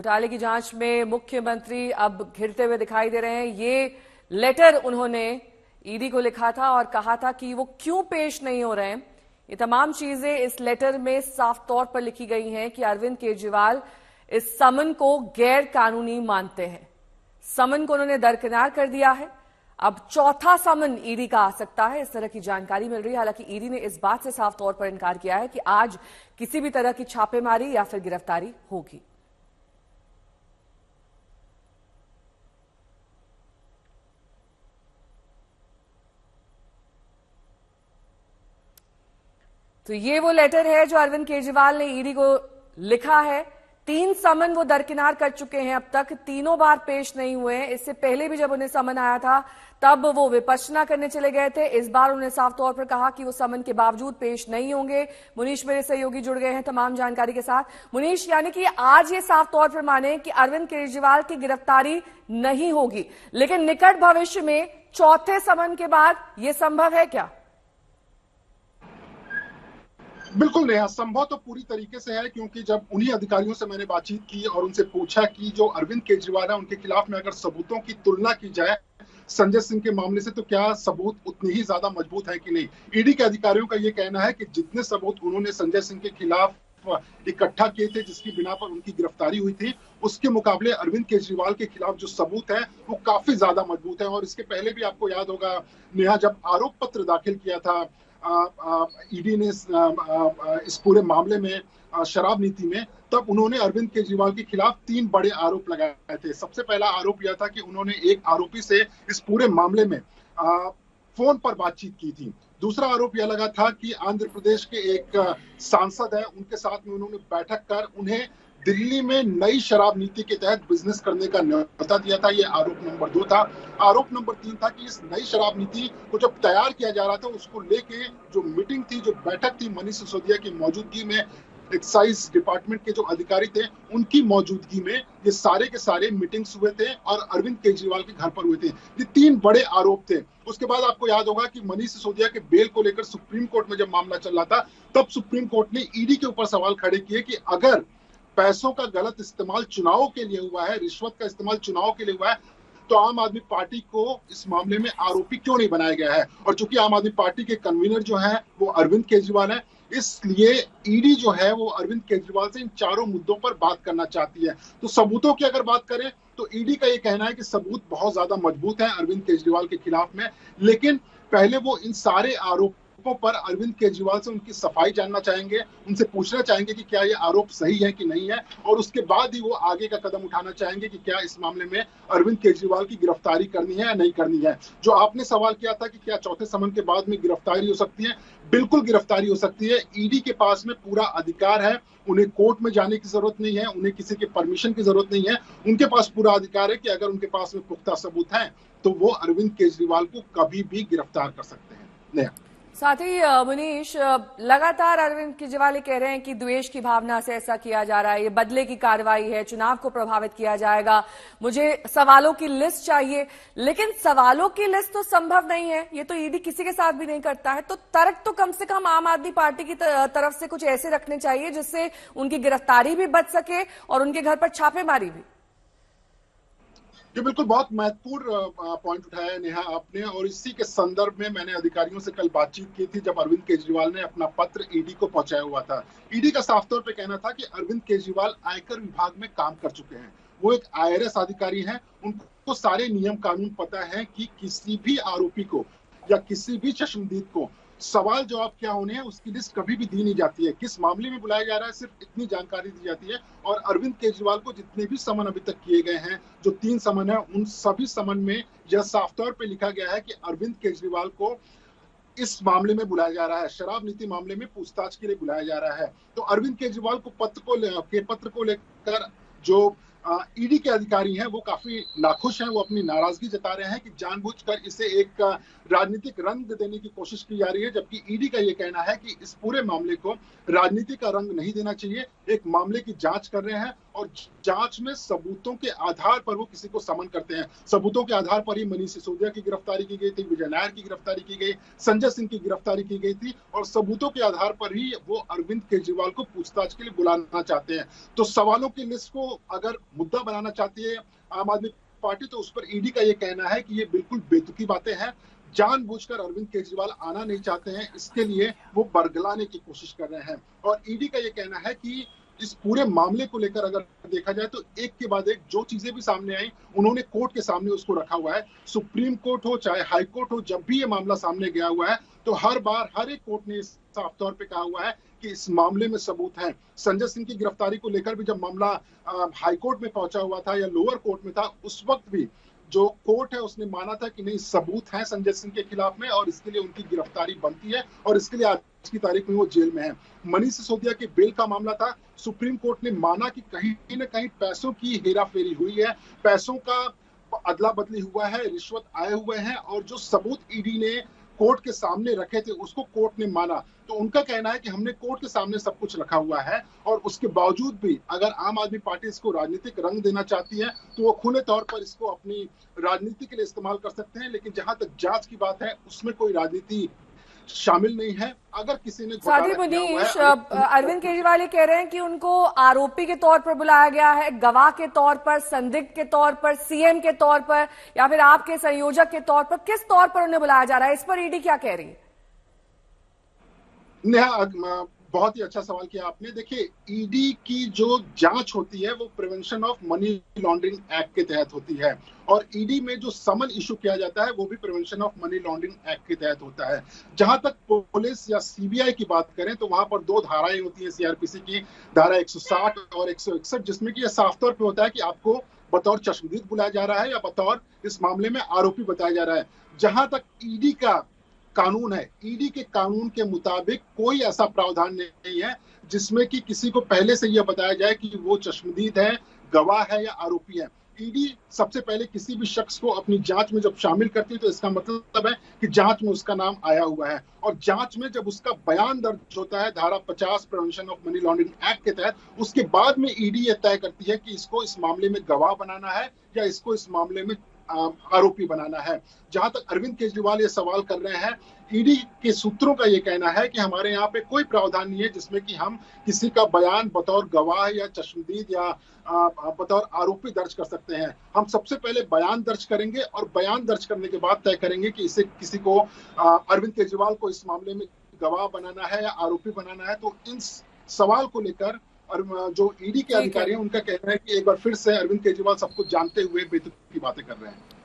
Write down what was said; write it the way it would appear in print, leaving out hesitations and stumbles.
घोटाले की जांच में मुख्यमंत्री अब घिरते हुए दिखाई दे रहे हैं। ये लेटर उन्होंने ईडी को लिखा था और कहा था कि वो क्यों पेश नहीं हो रहे हैं। ये तमाम चीजें इस लेटर में साफ तौर पर लिखी गई हैं कि अरविंद केजरीवाल इस समन को गैर कानूनी मानते हैं। समन को उन्होंने दरकिनार कर दिया है। अब चौथा समन ईडी का आ सकता है, इस तरह की जानकारी मिल रही है। हालांकि ईडी ने इस बात से साफ तौर पर इनकार किया है कि आज किसी भी तरह की छापेमारी या फिर गिरफ्तारी होगी। तो ये वो लेटर है जो अरविंद केजरीवाल ने ईडी को लिखा है। 3 समन वो दरकिनार कर चुके हैं, अब तक तीनों बार पेश नहीं हुए हैं। इससे पहले भी जब उन्हें समन आया था तब वो विपश्यना करने चले गए थे। इस बार उन्होंने साफ तौर पर कहा कि वो समन के बावजूद पेश नहीं होंगे। मुनीश मेरे सहयोगी जुड़ गए हैं तमाम जानकारी के साथ। मुनीश, यानी कि आज ये साफ तौर पर माने कि अरविंद केजरीवाल की गिरफ्तारी नहीं होगी, लेकिन निकट भविष्य में चौथे समन के बाद ये संभव है क्या? बिल्कुल नेहा, संभव तो पूरी तरीके से है, क्योंकि जब उन्हीं अधिकारियों से मैंने बातचीत की और उनसे पूछा कि जो अरविंद केजरीवाल है उनके खिलाफ में अगर सबूतों की तुलना की जाए संजय सिंह के मामले से, तो क्या सबूत उतनी ही ज्यादा मजबूत है कि नहीं। ईडी के अधिकारियों का यह कहना है कि जितने सबूत उन्होंने संजय सिंह के खिलाफ इकट्ठा किए थे, जिसकी बिना पर उनकी गिरफ्तारी हुई थी, उसके मुकाबले अरविंद केजरीवाल के खिलाफ जो सबूत है वो काफी ज्यादा मजबूत है। और इसके पहले भी आपको याद होगा नेहा, जब आरोप पत्र दाखिल किया था ईडी ने इस पूरे मामले में, शराब नीति में, तब उन्होंने अरविंद केजरीवाल के खिलाफ 3 बड़े आरोप लगाए थे। सबसे पहला आरोप यह था कि उन्होंने एक आरोपी से इस पूरे मामले में फोन पर बातचीत की थी। दूसरा आरोप यह लगा था कि आंध्र प्रदेश के एक सांसद है, उनके साथ में उन्होंने बैठक कर उन्हें दिल्ली में नई शराब नीति के तहत बिजनेस करने का न्योता दिया था। ये आरोप नंबर 2 था। आरोप नंबर 3 था कि इस नई शराब नीति को जब तैयार किया जा रहा था, उसको लेके जो मीटिंग थी, जो बैठक थी, मनीष सिसोदिया की मौजूदगी में, एक्साइज डिपार्टमेंट के जो अधिकारी थे उनकी मौजूदगी में ये सारे के सारे मीटिंग्स हुए थे और अरविंद केजरीवाल के घर पर हुए थे। ये 3 बड़े आरोप थे। उसके बाद आपको याद होगा कि मनीष सिसोदिया के बेल को लेकर सुप्रीम कोर्ट में जब मामला चल रहा था, तब सुप्रीम कोर्ट ने ईडी के ऊपर सवाल खड़े किए कि अगर पैसों का गलत इस्तेमाल चुनाव के लिए हुआ है, रिश्वत का इस्तेमाल चुनाव के लिए हुआ है, तो आम आदमी पार्टी को इस मामले में आरोपी क्यों नहीं बनाया गया है। और चूंकि आम आदमी पार्टी के कन्वीनर जो है वो अरविंद केजरीवाल है, इसलिए ईडी जो है वो अरविंद केजरीवाल से इन चारों मुद्दों पर बात करना चाहती है। तो सबूतों की अगर बात करें तो ईडी का ये कहना है कि सबूत बहुत ज्यादा मजबूत है अरविंद केजरीवाल के खिलाफ में, लेकिन पहले वो इन सारे आरोपों पर अरविंद केजरीवाल से उनकी सफाई जानना चाहेंगे, उनसे पूछना चाहेंगे कि क्या ये आरोप सही है कि नहीं है, और उसके बाद ही वो आगे का कदम उठाना चाहेंगे कि क्या इस मामले में अरविंद केजरीवाल की गिरफ्तारी करनी है या नहीं करनी है। जो आपने सवाल किया था कि क्या चौथे समन के बाद में गिरफ्तारी हो सकती है, बिल्कुल गिरफ्तारी हो सकती है। ईडी के पास में पूरा अधिकार है, उन्हें कोर्ट में जाने की जरूरत नहीं है, उन्हें किसी के परमिशन की जरूरत नहीं है। उनके पास पूरा अधिकार है कि अगर उनके पास में पुख्ता सबूत है तो वो अरविंद केजरीवाल को कभी भी गिरफ्तार कर सकते हैं। नया साथ ही मुनीश, लगातार अरविंद केजरीवाल कह रहे हैं कि द्वेष की भावना से ऐसा किया जा रहा है, ये बदले की कार्रवाई है, चुनाव को प्रभावित किया जाएगा, मुझे सवालों की लिस्ट चाहिए। लेकिन सवालों की लिस्ट तो संभव नहीं है, ये तो ईडी किसी के साथ भी नहीं करता है। तो तर्क तो कम से कम आम आदमी पार्टी की तरफ से कुछ ऐसे रखने चाहिए जिससे उनकी गिरफ्तारी भी बच सके और उनके घर पर छापेमारी भी। ये बिल्कुल बहुत महत्वपूर्ण पॉइंट उठाया है नेहा आपने, और इसी के संदर्भ में मैंने अधिकारियों से कल बातचीत की थी जब अरविंद केजरीवाल ने अपना पत्र ईडी को पहुंचाया हुआ था। ईडी का साफ तौर पे कहना था कि अरविंद केजरीवाल आयकर विभाग में काम कर चुके हैं, वो एक IRS अधिकारी हैं, उनको सारे नियम कानून पता है कि किसी भी आरोपी को या किसी भी चश्मदीद को सवाल जवाब क्या होने हैं उसकी लिस्ट कभी भी दी नहीं जाती है। किस मामले में बुलाया जा रहा है सिर्फ इतनी जानकारी दी जाती है। और अरविंद केजरीवाल को जितने भी समन अभी तक किए गए हैं, जो 3 समन है, उन सभी समन में यह साफ तौर पे लिखा गया है कि अरविंद केजरीवाल को इस मामले में बुलाया जा रहा है, शराब नीति मामले में पूछताछ के लिए बुलाया जा रहा है। तो अरविंद केजरीवाल को पत्र को लेकर जो ईडी के अधिकारी हैं वो काफी नाखुश हैं, वो अपनी नाराजगी जता रहे हैं कि जानबूझकर इसे एक राजनीतिक रंग देने की कोशिश की जा रही है, जबकि ईडी का ये कहना है कि इस पूरे मामले को राजनीति का रंग नहीं देना चाहिए। एक मामले की जांच कर रहे हैं और जांच में सबूतों के आधार पर वो किसी को समन करते हैं। सबूतों के आधार पर ही मनीष सिसोदिया की गिरफ्तारी की गई थी, विजय नायर की गिरफ्तारी की गई, संजय सिंह की गिरफ्तारी की गई थी, और सबूतों के आधार पर ही वो अरविंद केजरीवाल को पूछताछ के लिए बुलाना चाहते हैं। तो सवालों की लिस्ट को अगर मुद्दा बनाना चाहती है आम आदमी पार्टी, तो उस पर ईडी का ये कहना है कि ये बिल्कुल बेतुकी बातें हैं। जानबूझकर अरविंद केजरीवाल आना नहीं चाहते हैं, इसके लिए वो बरगलाने की कोशिश कर रहे हैं। और ईडी का ये कहना है कि इस पूरे मामले को लेकर अगर देखा जाए तो एक के बाद एक जो चीजें भी सामने आई, उन्होंने कोर्ट के सामने उसको रखा हुआ है। सुप्रीम कोर्ट हो चाहे हाई कोर्ट हो, जब भी ये मामला सामने गया हुआ है तो हर बार हर एक कोर्ट ने साफ तौर पे कहा हुआ है कि इस मामले में सबूत हैं। संजय सिंह की गिरफ्तारी को लेकर भी जब मामला हाई कोर्ट में पहुंचा हुआ था या लोअर कोर्ट में था, उस वक्त भी जो कोर्ट है उसने माना था कि नहीं, सबूत हैं संजय सिंह के खिलाफ में और इसके लिए उनकी गिरफ्तारी बनती है और इसके लिए आज की तारीख में वो जेल में है। मनीष सिसोदिया के बेल का मामला था, सुप्रीम कोर्ट ने माना कि कहीं न कहीं पैसों की हेराफेरी हुई है, पैसों का अदला बदली हुआ है, रिश्वत आए हुए हैं, और जो सबूत ईडी ने कोर्ट के सामने रखे थे उसको कोर्ट ने माना। तो उनका कहना है कि हमने कोर्ट के सामने सब कुछ रखा हुआ है और उसके बावजूद भी अगर आम आदमी पार्टी इसको राजनीतिक रंग देना चाहती है तो वो खुले तौर पर इसको अपनी राजनीति के लिए इस्तेमाल कर सकते हैं, लेकिन जहां तक जांच की बात है उसमें कोई राजनीति शामिल नहीं है। अगर किसी ने साथी मनीष, अरविंद केजरीवाल कह रहे हैं कि उनको आरोपी के तौर पर बुलाया गया है, गवाह के तौर पर, संदिग्ध के तौर पर, सीएम के तौर पर या फिर आपके संयोजक के तौर पर, किस तौर पर उन्हें बुलाया जा रहा है? इस पर ईडी क्या कह रही है? नेहा, बहुत ही अच्छा सवाल किया आपने। देखिए, ईडी की जो जांच होती है वो prevention of money laundering act के तहत होती है और ईडी में जो समन इशू किया जाता है वो भी prevention of money laundering act के तहत होता है। जहां तक पुलिस या सीबीआई की बात करें तो वहां पर दो धाराएं होती है सीआरपीसी की, धारा 160 और 161, जिसमें कि यह साफ तौर पर होता है कि आपको बतौर चश्मदीद बुलाया जा रहा है या बतौर इस मामले में आरोपी बताया जा रहा है। जहां तक ईडी का कानून है, ईडी के कानून के मुताबिक कोई ऐसा प्रावधान नहीं है जिसमें कि किसी को पहले से यह बताया जाए कि वो चश्मदीद है, गवाह है या आरोपी है। ईडी सबसे पहले किसी भी शख्स को अपनी जांच में जब शामिल करती है तो इसका मतलब है कि जांच में उसका नाम आया हुआ है और जांच में जब उसका बयान दर्ज होता है धारा 50 prevention of money laundering act के तहत, उसके बाद में ईडी यह तय करती है कि इसको इस मामले में गवाह बनाना है या इसको इस मामले में आरोपी बनाना है। जहां तक अरविंद केजरीवाल ये सवाल कर रहे हैं, ईडी के सूत्रों का ये कहना है कि हमारे यहाँ पे कोई प्रावधान नहीं है जिसमें कि हम किसी का बयान बतौर गवाह या चश्मदीद या बतौर आरोपी दर्ज कर सकते हैं। हम सबसे पहले बयान दर्ज करेंगे और बयान दर्ज करने के बाद तय करेंगे कि इसे किसी को अरविंद केजरीवाल को इस मामले में गवाह बनाना है या आरोपी बनाना है। तो इन सवाल को लेकर और जो ईडी के अधिकारी हैं उनका कहना है कि एक बार फिर से अरविंद केजरीवाल सब कुछ जानते हुए बेतुकी बातें कर रहे हैं।